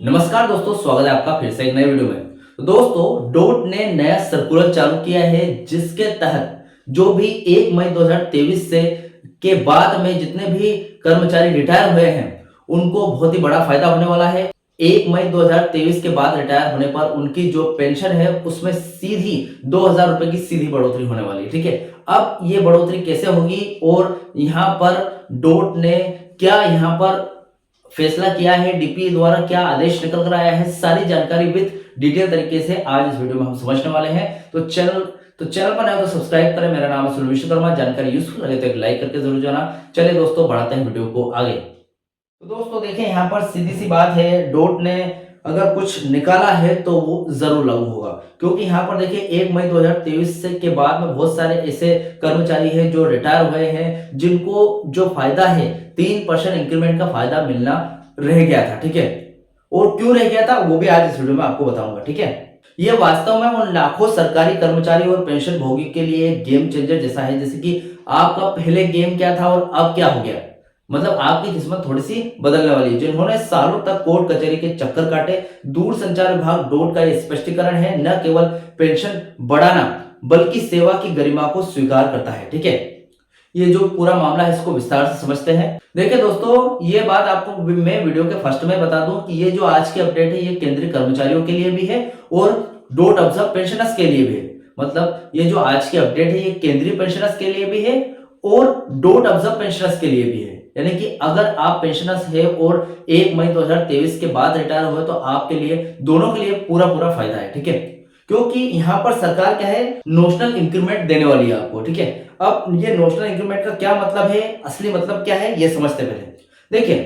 नमस्कार दोस्तों, स्वागत है आपका फिर से एक नए वीडियो में। तो दोस्तों, डोट ने नया सर्कुलर चालू किया है जिसके तहत जो भी 1 मई 2023 से के बाद में जितने भी कर्मचारी रिटायर हुए हैं उनको बहुत ही बड़ा फायदा होने वाला है। 1 मई 2023 के बाद रिटायर होने पर उनकी जो पेंशन है उसमें सीधी 2000 रुपए की सीधी बढ़ोतरी होने वाली है। ठीक है, अब ये बढ़ोतरी कैसे होगी और यहाँ पर डोट ने क्या यहाँ पर फैसला किया है, डीपी द्वारा क्या आदेश निकल कर आया है, सारी जानकारी विद डिटेल तरीके से आज इस वीडियो में हम समझने वाले हैं। तो चैनल पर नए तो सब्सक्राइब करें। मेरा नाम है सुनील विश्वकर्मा। जानकारी यूजफुल लगे तो एक लाइक करके जरूर जाना। चलिए दोस्तों, बढ़ाते हैं वीडियो को आगे। तो दोस्तों देखिए, यहाँ पर सीधी सी बात है, डोट ने अगर कुछ निकाला है तो वो जरूर लागू होगा, क्योंकि यहाँ पर देखिए 1 मई 2023 से के बाद में बहुत सारे ऐसे कर्मचारी हैं जो रिटायर हुए हैं जिनको जो फायदा है 3% इंक्रीमेंट का फायदा मिलना रह गया था। ठीक है, और क्यों रह गया था वो भी आज इस वीडियो में आपको बताऊंगा। ठीक है, ये वास्तव में उन लाखों सरकारी कर्मचारी और पेंशन भोगी के लिए गेम चेंजर जैसा है, जैसे कि आपका पहले गेम क्या था और अब क्या हो गया। मतलब आपकी किस्मत थोड़ी सी बदलने वाली है। जिन्होंने सालों तक कोर्ट कचहरी के चक्कर काटे, दूर संचार विभाग डोट का यह स्पष्टीकरण है, न केवल पेंशन बढ़ाना बल्कि सेवा की गरिमा को स्वीकार करता है। ठीक है, ये जो पूरा मामला है इसको विस्तार से समझते हैं। देखिए दोस्तों, ये बात आपको मैं वीडियो के फर्स्ट में बता दूं कि ये जो आज की अपडेट है ये केंद्रीय कर्मचारियों के लिए भी है और डोट ऑब्जर्व पेंशनर्स के लिए भी है। मतलब ये जो आज की अपडेट है ये केंद्रीय पेंशनर्स के लिए भी है और डोट ऑब्जर्व पेंशनर्स के लिए भी है। यानी कि अगर आप पेंशनर्स है और 1 मई 2023 के बाद रिटायर हुए तो आपके लिए, दोनों के लिए पूरा फायदा है। ठीक है, क्योंकि यहां पर सरकार क्या है, नोशनल इंक्रीमेंट देने वाली है आपको। ठीक है, अब ये नोशनल इंक्रीमेंट का क्या मतलब है, असली मतलब क्या है, ये समझते पहले। देखिए,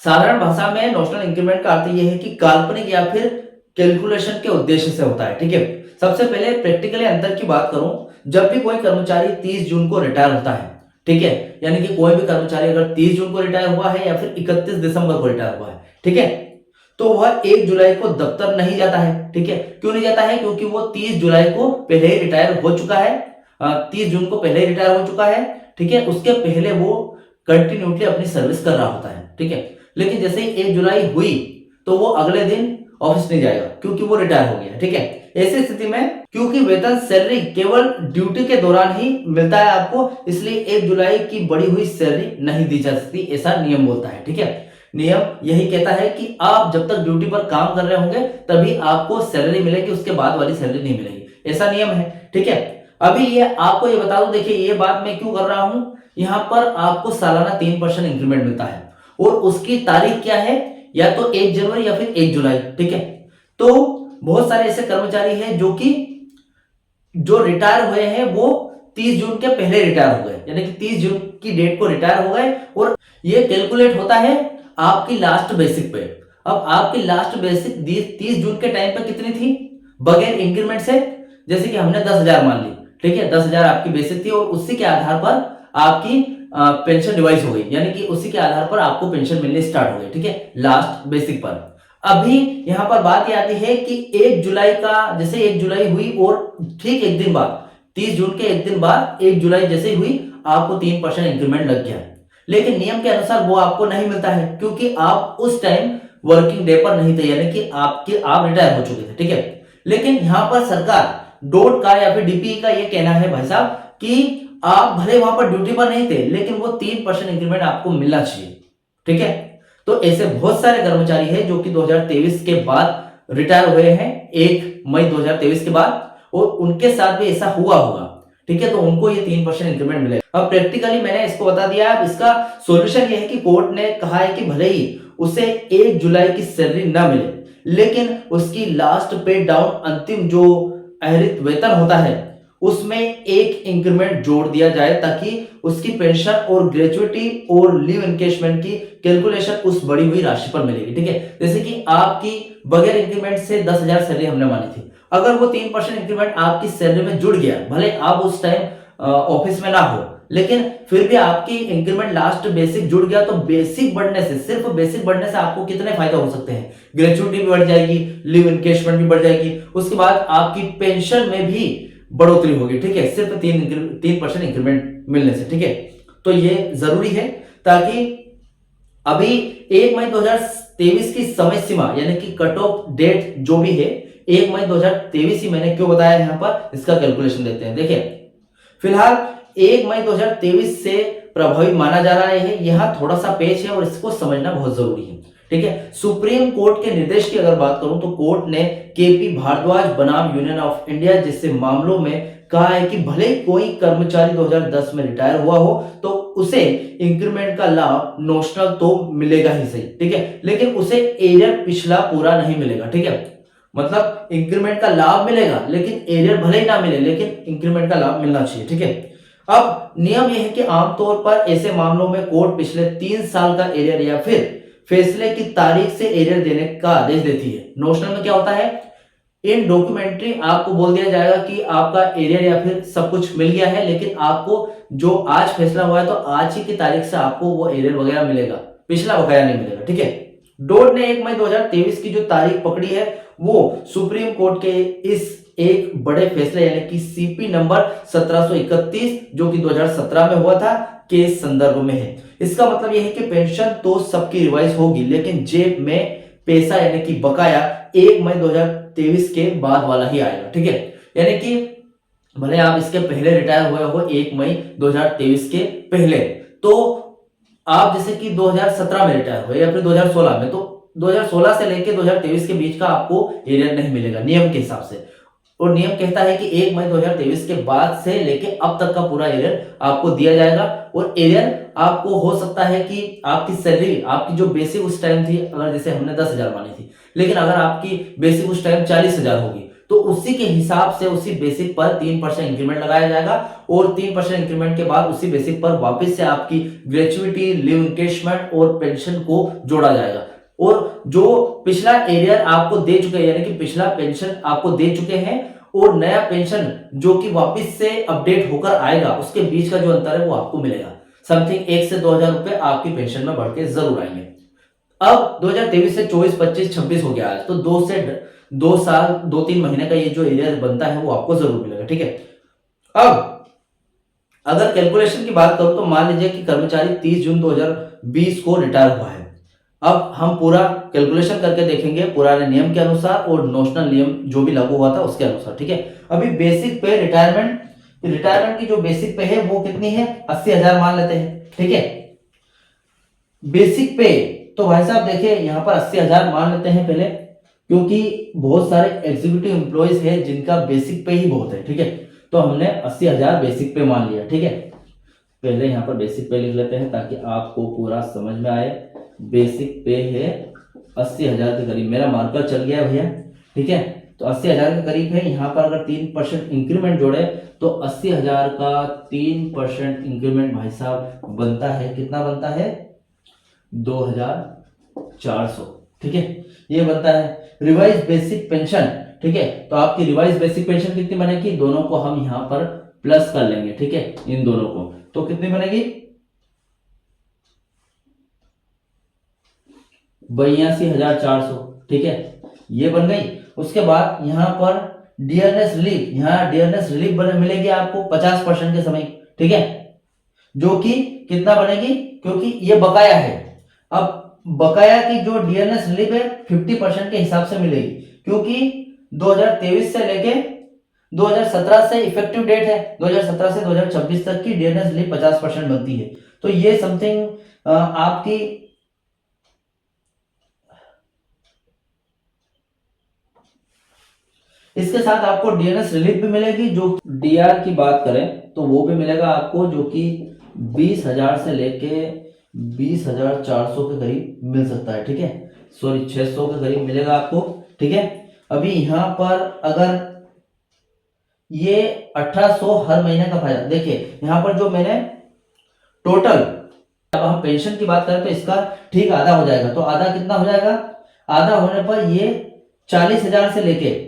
साधारण भाषा में नोशनल इंक्रीमेंट का अर्थ ये है कि काल्पनिक या फिर कैलकुलेशन के उद्देश्य से होता है। ठीक है, सबसे पहले प्रैक्टिकली अंतर की बात करूं, जब भी कोई कर्मचारी 30 जून को रिटायर होता है, ठीक है, यानी कि कोई भी कर्मचारी अगर 30 जून को रिटायर हुआ है या फिर 31 दिसंबर को रिटायर हुआ है, ठीक है, तो वह 1 जुलाई को दफ्तर नहीं जाता है। ठीक है, क्यों नहीं जाता है, क्योंकि वो 30 जुलाई को पहले ही रिटायर हो चुका है, 30 जून को पहले ही रिटायर हो चुका है। ठीक है, उसके पहले वो कंटिन्यूटी अपनी सर्विस कर रहा होता है। ठीक है, लेकिन जैसे ही 1 जुलाई हुई तो वो अगले दिन ऑफिस नहीं जाएगा क्योंकि वो रिटायर हो गया। ठीक है, ऐसी स्थिति में क्योंकि वेतन सैलरी केवल ड्यूटी के दौरान ही मिलता है आपको, इसलिए 1 जुलाई की बढ़ी हुई सैलरी नहीं दी जा सकती, ऐसा नियम बोलता है। ठीक है, नियम यही कहता है कि आप जब तक ड्यूटी पर काम कर रहे होंगे तभी आपको सैलरी मिलेगी, उसके बाद वाली सैलरी नहीं मिलेगी, ऐसा नियम है। ठीक है, अभी ये आपको ये बता दूं, देखिए ये बात मैं क्यों कर रहा हूं, यहां पर आपको सालाना 3% इंक्रीमेंट मिलता है और उसकी तारीख क्या है, या तो 1 जनवरी या फिर 1 जुलाई। ठीक है, तो बहुत सारे ऐसे कर्मचारी हैं जो रिटायर हुए हैं वो 30 जून के पहले रिटायर हो गए, यानी कि 30 जून की डेट को रिटायर हो गए, और ये कैलकुलेट होता है आपकी लास्ट बेसिक पे। अब आपकी लास्ट बेसिक 30 जून के टाइम पे कितनी थी बगैर इंक्रीमेंट से, जैसे कि हमने 10,000 मान ली। ठीक है, 10,000 आपकी बेसिक थी और उसी के आधार पर आपकी पेंशन डिवाइस हो गई, यानी कि उसी के आधार पर आपको पेंशन मिलनी स्टार्ट हो गई। ठीक है, लास्ट बेसिक पर। अभी यहां पर बात यह आती है कि 1 जुलाई का, जैसे 1 जुलाई हुई और ठीक एक दिन बाद 30 जून के एक दिन बाद 1 जुलाई जैसे हुई आपको 3% इंक्रीमेंट लग गया, लेकिन नियम के अनुसार वो आपको नहीं मिलता है क्योंकि आप उस टाइम वर्किंग डे पर नहीं थे, यानी कि आप रिटायर हो चुके थे। ठीक है, लेकिन यहां पर सरकार डोट का या फिर डीपीई का ये कहना है भाई साहब कि आप भले वहां पर ड्यूटी पर नहीं थे लेकिन वो 3% इंक्रीमेंट आपको मिलना चाहिए। ठीक है, तो ऐसे बहुत सारे कर्मचारी हैं जो कि 2023 के बाद रिटायर हुए हैं, 1 मई 2023 के बाद, और उनके साथ भी ऐसा हुआ होगा। ठीक है, तो उनको ये 3% इंक्रीमेंट मिलेगा। अब प्रैक्टिकली मैंने इसको बता दिया। अब इसका सॉल्यूशन ये है कि कोर्ट ने कहा है कि भले ही उसे 1 जुलाई की सैलरी ना मिले लेकिन उसकी लास्ट पे डाउन अंतिम जो आहरित वेतन होता है उसमें एक इंक्रीमेंट जोड़ दिया जाए ताकि उसकी पेंशन और ग्रेजुएटी और लीव एनकेशमेंट की कैलकुलेशन उस बढ़ी हुई राशि पर मिलेगी। ठीक है, जैसे कि आपकी बगैर इंक्रीमेंट से 10,000 सैलरी हमने मानी थी, अगर वो 3% इंक्रीमेंट आपकी सैलरी में जुड़ गया, भले आप उस टाइम ऑफिस में ना हो लेकिन फिर भी आपकी इंक्रीमेंट लास्ट बेसिक जुड़ गया, तो बेसिक बढ़ने से, सिर्फ बेसिक बढ़ने से आपको कितने फायदे हो सकते हैं, ग्रेजुएटी भी बढ़ जाएगी, लीव एनकेशमेंट भी बढ़ जाएगी, उसके बाद आपकी पेंशन में भी बढ़ोतरी होगी। ठीक है, सिर्फ 3% इंक्रीमेंट मिलने से। ठीक है, तो ये जरूरी है ताकि अभी 1 मई 2023 की समय सीमा यानी कि कट ऑफ डेट जो भी है 1 मई 2023 ही मैंने क्यों बताया यहाँ पर, इसका कैलकुलेशन देते हैं। देखिए फिलहाल 1 मई 2023 से प्रभावी माना जा रहा है, यहाँ थोड़ा सा पेच है और इसको समझना बहुत जरूरी है। ठीक है, सुप्रीम कोर्ट के निर्देश की अगर बात करूं तो कोर्ट ने केपी भारद्वाज बनाम यूनियन ऑफ इंडिया जैसे मामलों में कहा है कि भले ही कोई कर्मचारी 2010 में रिटायर हुआ हो तो उसे इंक्रीमेंट का लाभ नोशनल तो मिलेगा ही सही, ठीक है, लेकिन उसे एरियर पिछला पूरा नहीं मिलेगा। ठीक है, मतलब इंक्रीमेंट का लाभ मिलेगा लेकिन एरियर भले ही ना मिले लेकिन इंक्रीमेंट का लाभ मिलना चाहिए। ठीक है, अब नियम यह है कि आमतौर पर ऐसे मामलों में कोर्ट पिछले 3 साल का एरियर या फिर फैसले की तारीख से एरियर देने का आदेश देती है। नोशनल में क्या होता है, इन डॉक्यूमेंट्री आपको बोल दिया जाएगा कि आपका एरियर या फिर सब कुछ मिल गया है, लेकिन आपको जो आज फैसला हुआ है तो आज ही की तारीख से आपको वो एरियर वगैरह मिलेगा, पिछला बकाया नहीं मिलेगा। ठीक है, डोड ने 1 मई 2023 की जो तारीख पकड़ी है वो सुप्रीम कोर्ट के इस एक बड़े फैसले यानी कि सीपी नंबर 1731 जो कि 2017 में हुआ था के संदर्भ में है। इसका मतलब यह है कि पेंशन तो सबकी रिवाइज होगी लेकिन जेब में पैसा यानी कि बकाया 1 मई 2023 के बाद वाला ही आएगा। ठीक है, यानी कि भले आप इसके पहले रिटायर हुए हो 1 मई 2023 के पहले, तो आप जैसे कि 2017 में रिटायर हुए या फिर 2016 में, तो 2016 से लेके 2023 के बीच का आपको एरियर नहीं मिलेगा नियम के हिसाब से। और नियम कहता है कि 1 मई 2023 के बाद से लेके अब तक का पूरा एरियर आपको दिया जाएगा। और एरियर आपको हो सकता है कि आपकी सैलरी, आपकी जो बेसिक उस टाइम थी, अगर जैसे हमने 10,000 मानी थी, लेकिन अगर आपकी बेसिक उस टाइम 40,000 होगी तो उसी के हिसाब से उसी बेसिक पर 3% इंक्रीमेंट लगाया जाएगा और 3% इंक्रीमेंट के बाद उसी बेसिक पर वापस से आपकी ग्रेचुइटी, लिव इंकेशमेंट और पेंशन को जोड़ा जाएगा। और जो पिछला एरियर आपको दे चुके हैं यानी कि पिछला पेंशन आपको दे चुके हैं और नया पेंशन जो कि वापस से अपडेट होकर आएगा उसके बीच का जो अंतर है वो आपको मिलेगा। समथिंग 1 से 2,000 रुपए आपकी पेंशन में बढ़ के जरूर आएंगे। अब 2023 से 24, 25, 26 हो गया आज, तो 2 साल 2-3 महीने का ये जो एरियर बनता है वो आपको जरूर मिलेगा। ठीक है, अब अगर कैलकुलेशन की बात करूं तो मान लीजिए कि कर्मचारी 30 जून 2020 को रिटायर हुआ है। अब हम पूरा कैलकुलेशन करके देखेंगे पुराने नियम के अनुसार और नोशनल नियम जो भी लागू हुआ था उसके अनुसार। ठीक है, अभी बेसिक पे रिटायरमेंट की जो बेसिक पे है वो कितनी है, 80,000 मान लेते हैं। ठीक है, बेसिक पे तो भाई साहब देखिए यहाँ पर 80,000 मान लेते हैं पहले, क्योंकि बहुत सारे एग्जीक्यूटिव एम्प्लॉयज है जिनका बेसिक पे ही बहुत है। ठीक है, तो हमने 80,000 बेसिक पे मान लिया। ठीक है, पहले यहाँ पर बेसिक पे लिख लेते हैं ताकि आपको पूरा समझ में आए। बेसिक पे है 80,000 के करीब, मेरा मार्कर चल गया भैया। ठीक है, तो 80,000 के करीब है। यहाँ पर अगर 3% इंक्रीमेंट जोड़े तो 80,000 का 3% इंक्रीमेंट भाई साहब बनता है, कितना बनता है, 2,400। ठीक है, ये बनता है रिवाइज बेसिक पेंशन। ठीक है, तो आपकी रिवाइज बेसिक पेंशन कितनी बनेगी, दोनों को हम यहाँ पर प्लस कर लेंगे। ठीक है, इन दोनों को तो कितनी बनेगी, 82,400। ठीक है, ये बन गई। उसके बाद यहाँ पर डियरनेस रिलीफ, यहाँ डियरनेस रिलीफ मिलेगी आपको 50% के समय। ठीक है, जो कि कितना बनेगी, क्योंकि ये बकाया है। अब बकाया की जो डियरनेस रिलीफ है 50% के हिसाब से मिलेगी, क्योंकि 2023 से लेके 2017 से इफेक्टिव डेट है, 2017 से 2026 तक की डियरनेस रिलीफ 50% बनती है। तो ये समथिंग आपकी इसके साथ आपको डीएनएस रिलीफ भी मिलेगी। जो डीआर की बात करें तो वो भी मिलेगा आपको, जो कि 20,000 से लेके 20,400 के करीब मिल सकता है। ठीक है, सॉरी 600 के करीब मिलेगा आपको। ठीक है, अभी यहाँ पर अगर ये 1,800 हर महीने का फायदा, देखिए यहाँ पर जो मैंने टोटल, अब हम पेंशन की बात करें तो इसका ठीक आधा हो जाएगा। तो आधा कितना हो जाएगा, आधा होने पर ये 40,000 से लेके,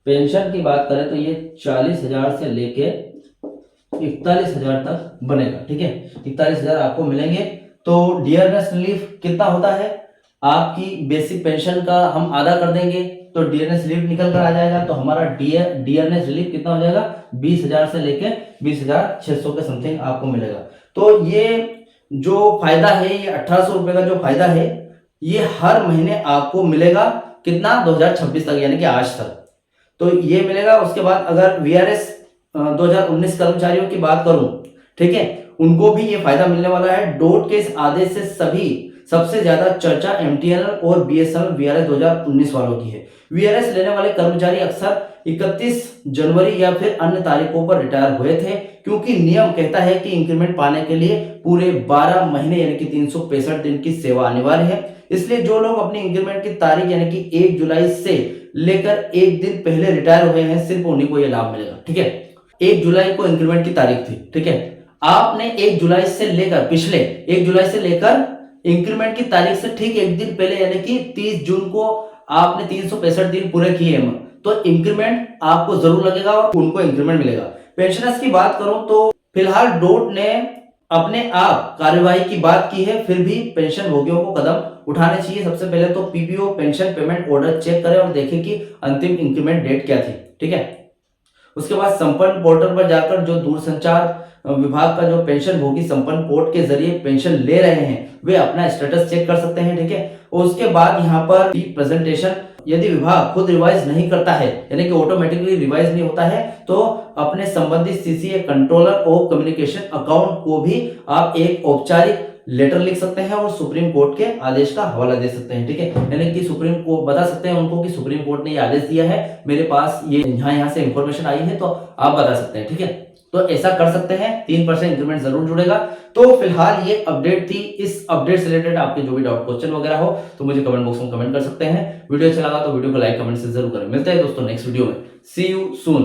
पेंशन की बात करें तो ये 40,000 से लेके 41,000 तक बनेगा। ठीक है, 41,000 आपको मिलेंगे। तो डियरनेस रिलीफ कितना होता है, आपकी बेसिक पेंशन का हम आधा कर देंगे तो डियरनेस रिलीफ निकल कर आ जाएगा। तो हमारा डियरनेस रिलीफ कितना हो जाएगा, 20,000 से लेके 20,600 के समथिंग आपको मिलेगा। तो ये जो फायदा है, ये 1800 रुपए का जो फायदा है, ये हर महीने आपको मिलेगा कितना, 2026 तक, यानी कि आज तक। तो ये मिलेगा। उसके बाद अगर वीआरएस 2019 कर्मचारियों की बात करूं, ठीक है, उनको भी ये फायदा मिलने वाला है। डोट के इस आदेश से सबसे ज्यादा चर्चा एमटीएनएल और बीएसएनएल वीआरएस 2019 वालों की है। वीआरएस लेने वाले कर्मचारी अक्सर 31 जनवरी या फिर अन्य तारीखों पर रिटायर हुए थे, क्योंकि नियम कहता है कि इंक्रीमेंट पाने के लिए पूरे 12 महीने यानी कि 365 दिन की सेवा अनिवार्य है। इसलिए जो लोग अपनी इंक्रीमेंट की तारीख यानी कि 1 जुलाई से लेकर एक दिन पहले रिटायर हुए हैं, सिर्फ उन्हीं को यह लाभ मिलेगा। ठीक है, 1 जुलाई को इंक्रीमेंट की तारीख थी, ठीक है, आपने 1 जुलाई से लेकर पिछले 1 जुलाई से लेकर इंक्रीमेंट की तारीख से ठीक एक दिन पहले यानी कि 30 जून को आपने 365 दिन पूरे किए हैं, तो इंक्रीमेंट आपको जरूर लगेगा और उनको इंक्रीमेंट मिलेगा। पेंशनर्स की बात करूं तो फिलहाल डोट ने अपने आप कार्यवाही की बात की है, फिर भी पेंशन भोगियों को कदम उठाने चाहिए। सबसे पहले तो PPO pension payment order check करें और देखें कि अंतिम इंक्रीमेंट डेट क्या थी। ठीक है, उसके बाद संपन्न पोर्टल पर जाकर जो दूरसंचार विभाग का जो पेंशन भोगी संपन्न पोर्ट के जरिए पेंशन ले रहे हैं, वे अपना स्टेटस चेक कर सकते हैं। ठीक है, और उसके बाद यहाँ पर प्रेजेंटेशन, यदि विभाग खुद रिवाइज नहीं करता है यानी कि ऑटोमेटिकली रिवाइज नहीं होता है, तो अपने संबंधित CCA controller of communication account को भी आप एक औपचारिक लेटर लिख सकते हैं और सुप्रीम कोर्ट के आदेश का हवाला दे सकते हैं। ठीक है, यानी कि सुप्रीम कोर्ट बता सकते हैं उनको कि सुप्रीम कोर्ट ने ये आदेश दिया है, मेरे पास ये यहाँ से इंफॉर्मेशन आई है, तो आप बता सकते हैं। ठीक है, तो ऐसा कर सकते हैं। 3% इंक्रीमेंट जरूर जुड़ेगा। तो फिलहाल ये अपडेट थी। इस अपडेट से रिलेटेड आपके जो भी डाउट क्वेश्चन वगैरह हो तो मुझे कमेंट बॉक्स में कमेंट कर सकते हैं। वीडियो अच्छा लगा तो वीडियो को लाइक कमेंट से जरूर करें। मिलते हैं दोस्तों नेक्स्ट वीडियो में। सी यू सून।